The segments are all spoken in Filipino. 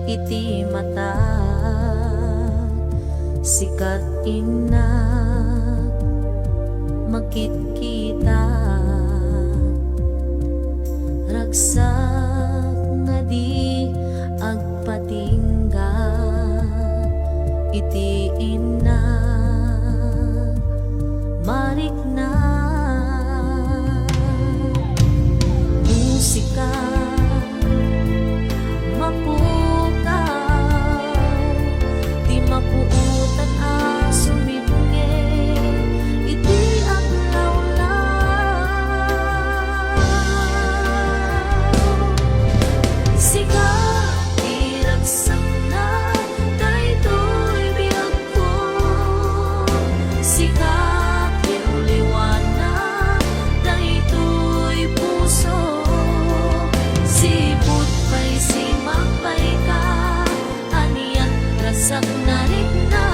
iti mata, sikat ina magkit-kita, ragsak nga di agpatingga, iti ina marikna. Musika mapukaw, di mapuutan a sumibnge, iti aglawlaw. Siga iragsak na daytoy biyag ko, siga liwanag daytoy puso, sipot pa'y simapay ka, aniyan rasak na rin na,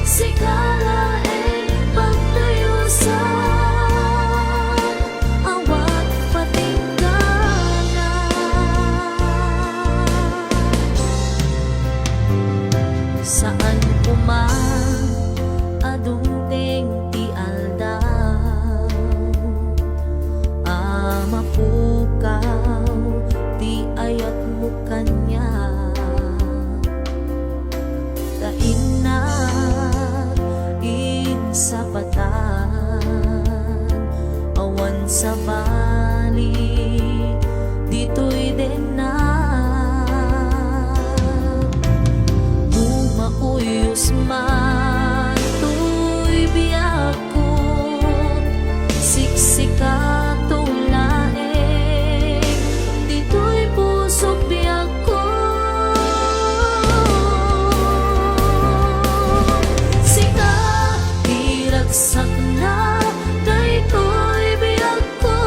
sikala pagdayusan, awat patinggana. Saan kuman adungteng ti aldaw, mapukaw ti ayat mo kanya, kainat insapatan, awan sa bali dito'y dena, bumauyos man to'y biyak ko, siksika tulaeng dito'y pusok biyak ko. Sika iragsak na daytoy biyak ko,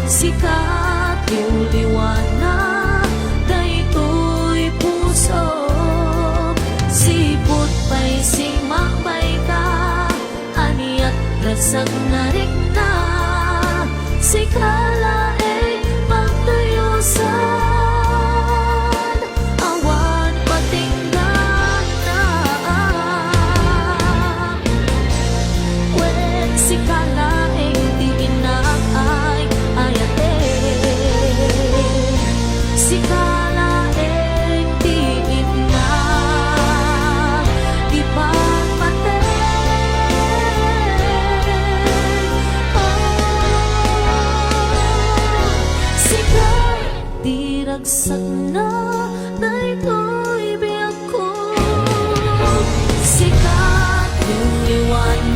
sikat yung liwanag daytoy puso, sipot pa'y simakbay ka, aniat rasak na rin na, sikala pagdayusan, awan patinggan na. Wen sikala di inaay ayate, sikala di ina di pagpate. Diragsak na daytoy biyak ko, sikat yung liwanag